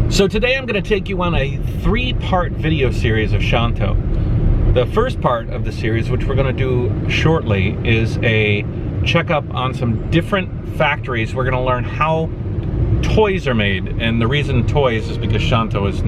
So today I'm going to take you on a 3-part video series of Shonto. The first part of the series, which we're going to do shortly, is a checkup on some different factories. We're going to learn how toys are made, and the reason toys is because Shonto is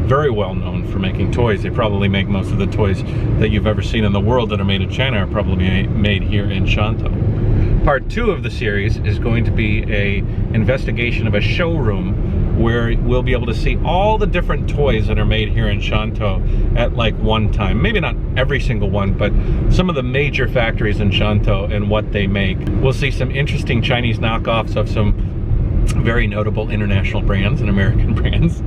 very well known for making toys. They probably make most of the toys that you've ever seen in the world that are made in China are probably made here in Shonto. Part 2 of the series is going to be an investigation of a showroom where we'll be able to see all the different toys that are made here in Shonto at like one time. Maybe not every single one, but some of the major factories in Shonto and what they make. We'll see some interesting Chinese knockoffs of some very notable international brands and American brands.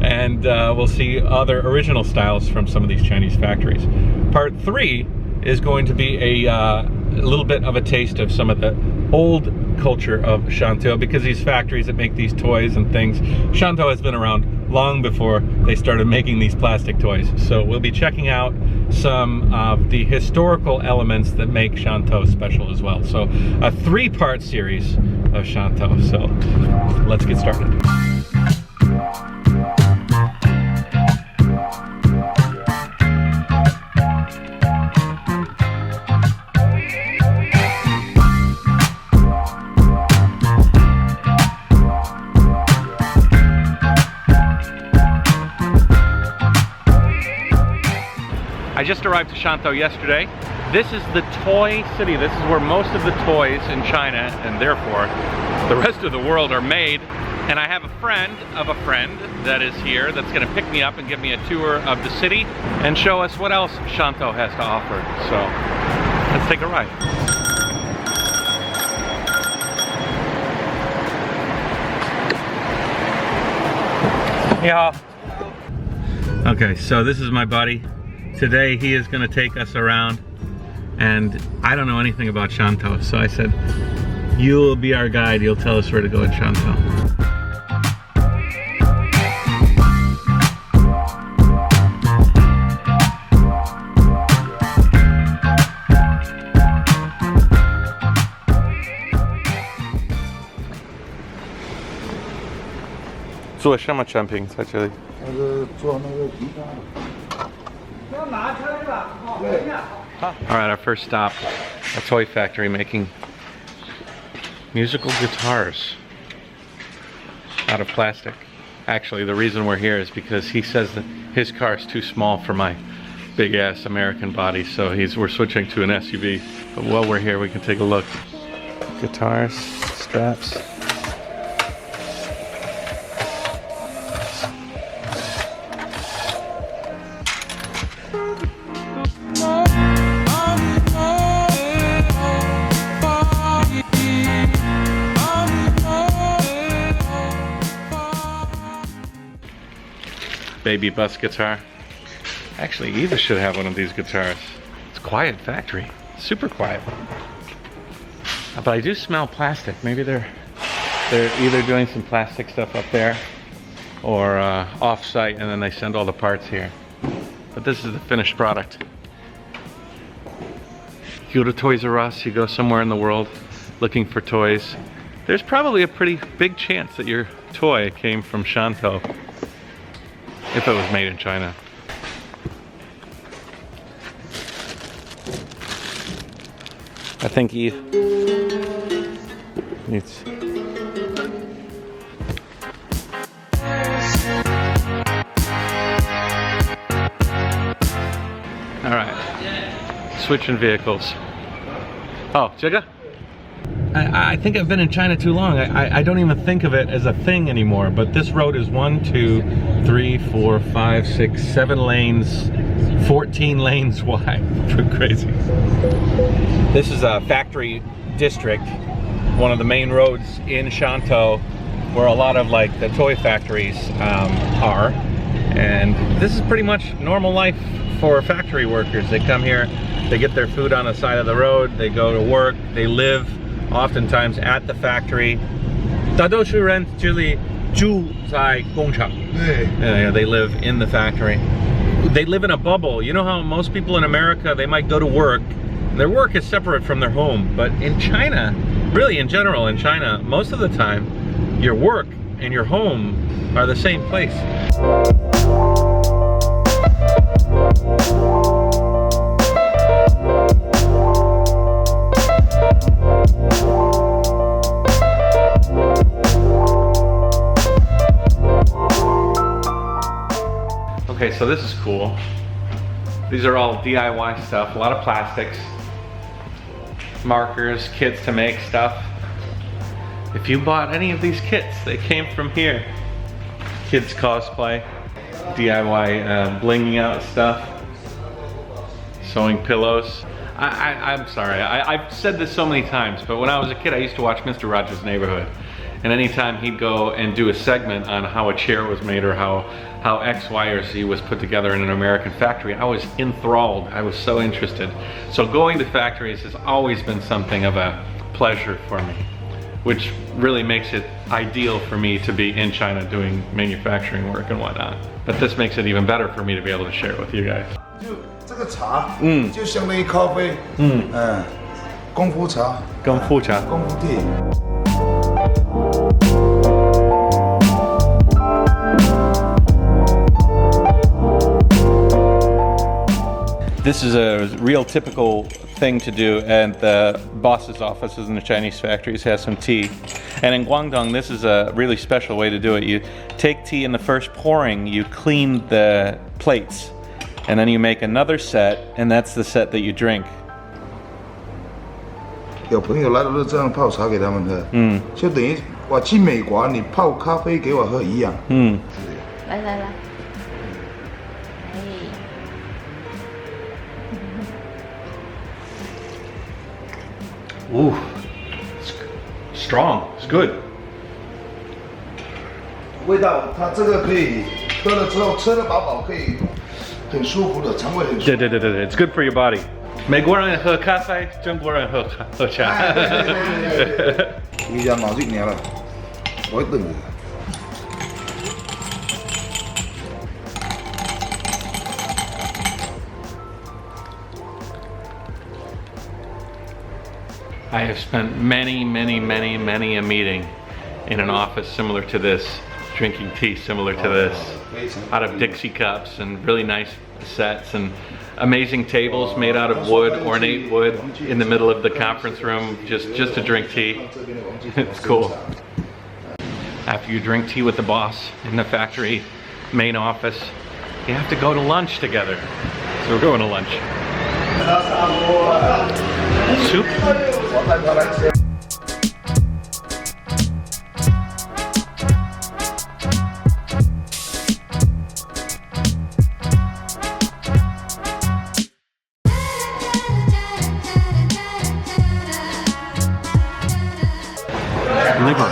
And we'll see other original styles from some of these Chinese factories. Part 3 is going to be a little bit of a taste of some of the old culture of Shantou, because these factories that make these toys and things, Shonto has been around long before they started making these plastic toys. So we'll be checking out some of the historical elements that make Shonto special as well. So a 3-part series of Shonto. So let's get started. I just arrived to Shonto yesterday. This is the toy city. This is where most of the toys in China, and therefore the rest of the world, are made. And I have a friend of a friend that is here that's gonna pick me up and give me a tour of the city and show us what else Shonto has to offer. So let's take a ride. Yeah. Okay, so this is my buddy. Today he is going to take us around, and I don't know anything about Shonto, so I said, you'll be our guide, you'll tell us where to go in Shonto.做什么产品在这里？做那个吉他。 Alright, our first stop, a toy factory making musical guitars out of plastic. Actually, the reason we're here is because he says that his car is too small for my big ass American body, so we're switching to an SUV. But while we're here, we can take a look. Guitars, straps. Baby bus guitar. Actually, Eva should have one of these guitars. It's a quiet factory, super quiet. But I do smell plastic. Maybe they're either doing some plastic stuff up there or off-site, and then they send all the parts here. But this is the finished product. You go to Toys R Us, you go somewhere in the world looking for toys, there's probably a pretty big chance that your toy came from Shonto, if it was made in China. I think Eve needs... Alright, switching vehicles. Oh, Jigga? I think I've been in China too long. I don't even think of it as a thing anymore, but this road is 1, 2, 3, 4, 5, 6, 7 lanes, 14 lanes wide. Crazy. This is a factory district, one of the main roads in Shonto, where a lot of like the toy factories are. And this is pretty much normal life for factory workers. They come here, they get their food on the side of the road, they go to work, they live oftentimes at the factory. 大多数人这里住在工厂. They live in the factory. They live in a bubble. You know how most people in America, they might go to work, their work is separate from their home. But in China, really in general in China, most of the time, your work and your home are the same place. Okay, so this is cool. These are all DIY stuff, a lot of plastics, markers, kits to make stuff. If you bought any of these kits, they came from here. Kids cosplay, DIY blinging out stuff, sewing pillows. I'm sorry, I've said this so many times, but when I was a kid, I used to watch Mr. Rogers' Neighborhood. And anytime he'd go and do a segment on how a chair was made or how X, Y, or Z was put together in an American factory, I was enthralled. I was so interested. So going to factories has always been something of a pleasure for me, which really makes it ideal for me to be in China doing manufacturing work and whatnot. But this makes it even better for me to be able to share it with you guys. 这个茶，就相当于咖啡，功夫茶，功夫茶，功夫tea。 This is a real typical thing to do, and the boss's offices in the Chinese factories has some tea. And in Guangdong, this is a really special way to do it. You take tea in the first pouring, you clean the plates, and then you make another set, and that's the set that you drink. 有朋友来了都这样泡茶给他们喝，就等于我去美国你泡咖啡给我喝一样。来来来。 Ooh, it's strong. It's good. 味道，它这个可以喝了之后吃得饱饱，可以很舒服的，肠胃很舒服。对， it's good for your body. 美国人喝咖啡，中国人喝茶。你只毛巾了，我一顿。 I have spent many a meeting in an office similar to this, drinking tea similar to this, out of Dixie cups and really nice sets and amazing tables made out of wood, ornate wood, in the middle of the conference room just to drink tea. It's cool. After you drink tea with the boss in the factory main office, you have to go to lunch together. So we're going to lunch. Soup? Liver.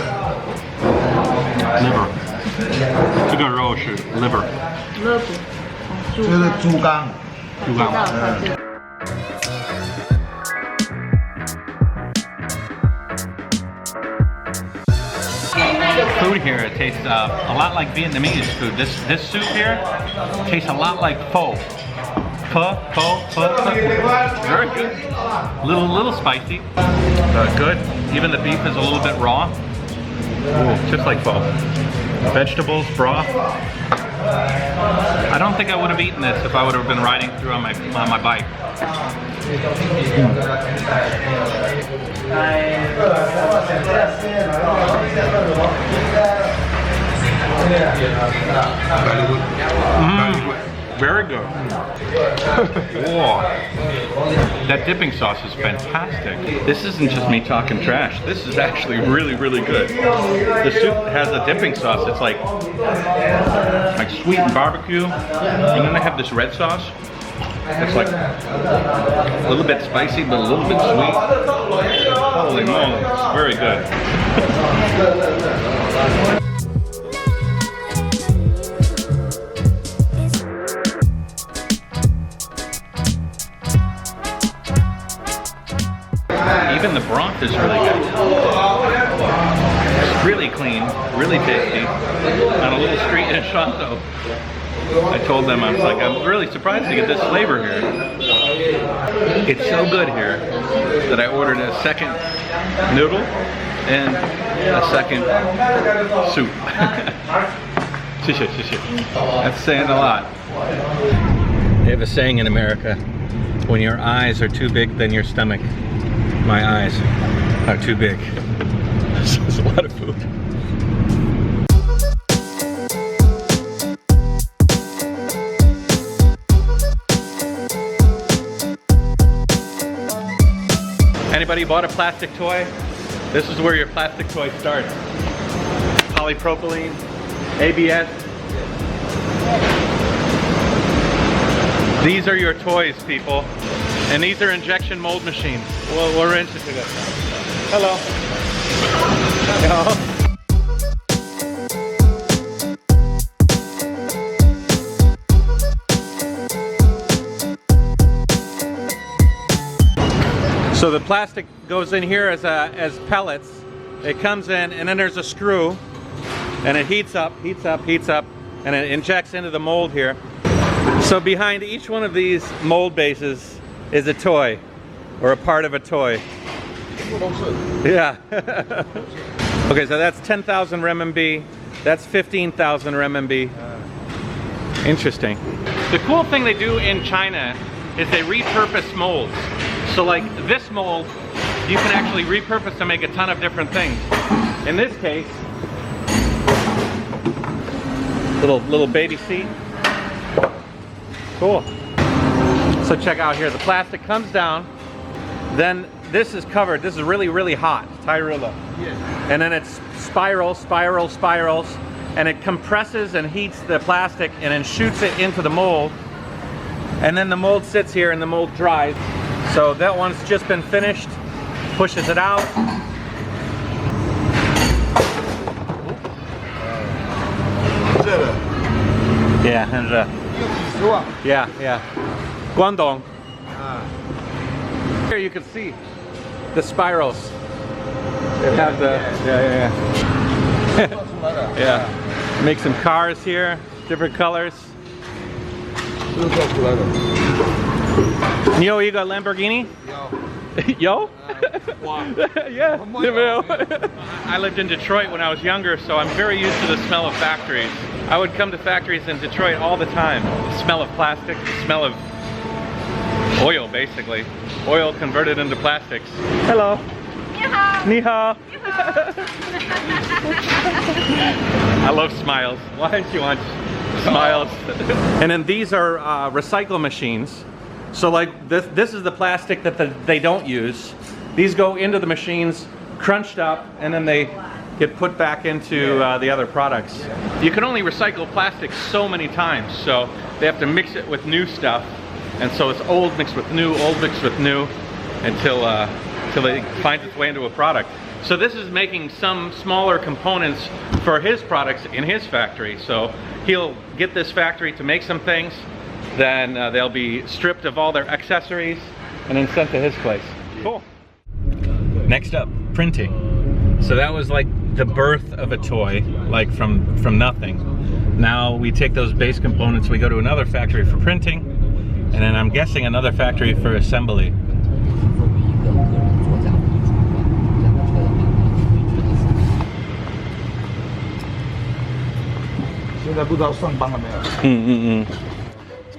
这个肉是 liver. 这是猪肝。猪肝。Food here, it tastes a lot like Vietnamese food. This soup here tastes a lot like pho. Pho. Very good. Little spicy, but good. Even the beef is a little bit raw. Ooh, just like pho. Vegetables, broth. I don't think I would have eaten this if I would have been riding through on my bike. Very good. Whoa. That dipping sauce is fantastic. This isn't just me talking trash. This is actually really good. The soup has a dipping sauce. It's like sweet and barbecue. And then they have this red sauce. It's like a little bit spicy, but a little bit sweet. Holy moly, it's very good. Even the broth is really good. It's really clean, really tasty. On a little street in Shonto. I told them, I was like, I'm really surprised to get this flavor here. It's so good here that I ordered a second noodle and a second soup. 谢谢, 谢谢. That's saying a lot. They have a saying in America, when your eyes are too big than your stomach. My eyes are too big. So it's a lot of food. Anybody bought a plastic toy? This is where your plastic toy starts. Polypropylene, ABS. These are your toys, people. And these are injection mold machines. Well, we're into it. Hello. Hello. So the plastic goes in here as pellets. It comes in, and then there's a screw, and it heats up, and it injects into the mold here. So behind each one of these mold bases is a toy, or a part of a toy. Yeah. Okay, so that's 10,000 renminbi. That's 15,000 renminbi. Interesting. The cool thing they do in China is they repurpose molds. So like this mold, you can actually repurpose to make a ton of different things. In this case, little baby seat. Cool. So check out here, the plastic comes down, then this is covered, this is really hot, Tyrola. Yes. And then it spirals, and it compresses and heats the plastic and then shoots it into the mold. And then the mold sits here and the mold dries. So that one's just been finished, pushes it out. Yeah, and yeah. Guangdong. Here you can see the spirals. It has the yeah. Make some cars here, different colors. 你有一个 Lamborghini? 有. Yeah. I lived in Detroit when I was younger, so I'm very used to the smell of factories. I would come to factories in Detroit all the time. The smell of plastic, the smell of oil, basically. Oil converted into plastics. Hello. 你好. 你好. I love smiles. Why don't you want smiles? And then these are recycle machines. So like this is the plastic that they don't use. These go into the machines, crunched up, and then they get put back into the other products. You can only recycle plastic so many times, so they have to mix it with new stuff. And so it's old mixed with new, old mixed with new, until it finds its way into a product. So this is making some smaller components for his products in his factory. So he'll get this factory to make some things, then they'll be stripped of all their accessories and then sent to his place. Cool. Next up, printing. So that was like the birth of a toy, like from nothing. Now we take those base components, we go to another factory for printing, and then I'm guessing another factory for assembly.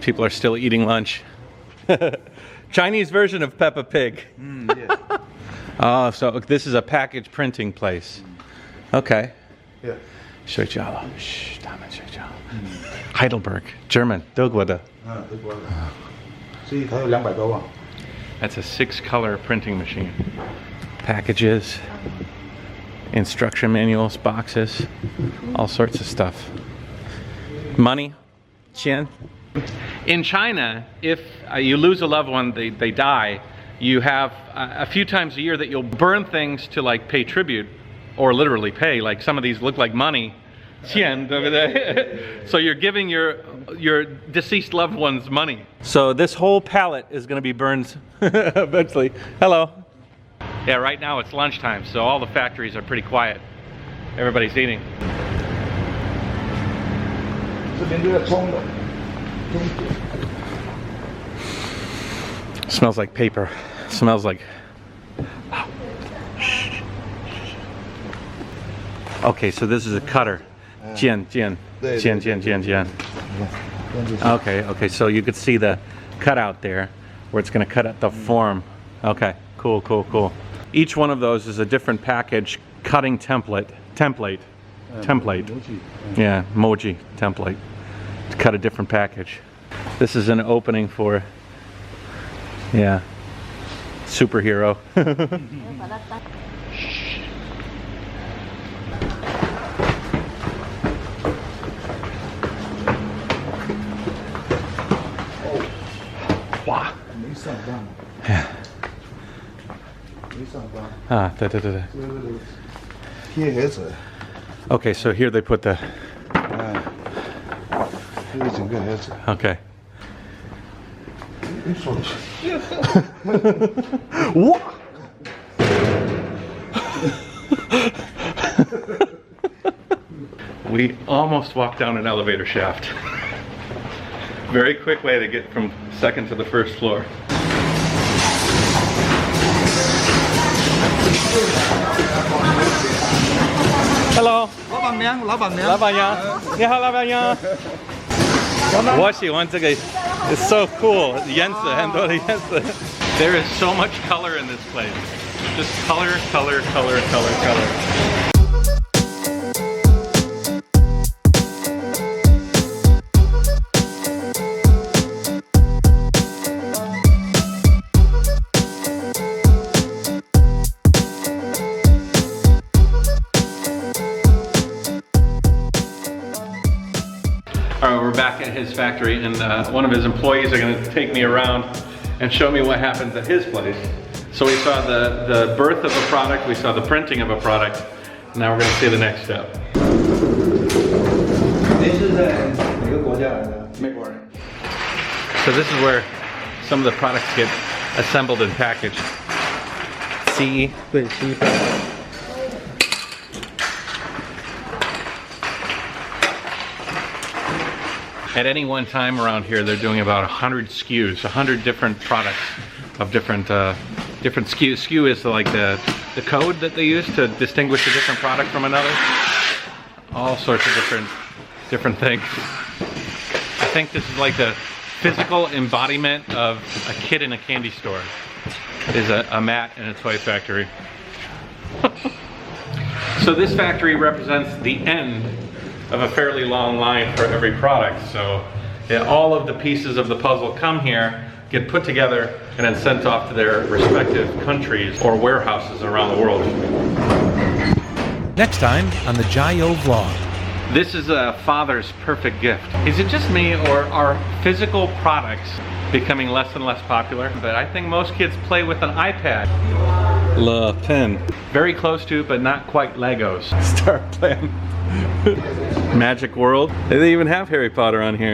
People are still eating lunch. Chinese version of Peppa Pig. Yes. Oh, so this is a package printing place. Okay. Yeah. 水饺了，嘘，他们睡觉。Heidelberg, German, 德国的。德国的。所以它有200多万。That's a 6-color printing machine. Packages, instruction manuals, boxes, all sorts of stuff. Money, 钱. In China, if you lose a loved one, they die, you have a few times a year that you'll burn things to like pay tribute, or literally pay. Like some of these look like money. 钱, so you're giving your deceased loved one's money. So this whole pallet is going to be burned eventually. Hello. Yeah, right now it's lunchtime, so all the factories are pretty quiet. Everybody's eating. Smells like paper. Smells like... Okay, so this is a cutter. 剪剪剪剪剪剪. Okay, so you could see the cutout there, where it's going to cut out the form. Okay, cool. Each one of those is a different package cutting template. Yeah, moji template to cut a different package. This is an opening for, yeah, superhero. Wow. Yeah. Ah, Okay, so here they put the. Okay. What? We almost walked down an elevator shaft. Very quick way to get from second to the first floor. Hello. 老板娘。你好，老板娘。我喜欢这个 It's so cool. 颜色，很多的颜色。There is so much color in this place. Just color. Alright, we're back at his factory, and one of his employees are going to take me around and show me what happens at his place. So we saw the birth of a product, we saw the printing of a product, and now we're going to see the next step. So this is where some of the products get assembled and packaged. CE? At any one time around here, they're doing about 100 SKUs, 100 different products of different SKUs. SKU is like the code that they use to distinguish a different product from another. All sorts of different things. I think this is like the physical embodiment of a kid in a candy store. Is a mat in a toy factory. So this factory represents the end of a fairly long line for every product. So yeah, all of the pieces of the puzzle come here, get put together, and then sent off to their respective countries or warehouses around the world. Next time on the Jayoe vlog. This is a father's perfect gift. Is it just me, or are physical products becoming less and less popular? But I think most kids play with an iPad. Le pen. Very close to, but not quite Legos. Start playing. Magic World. They even have Harry Potter on here.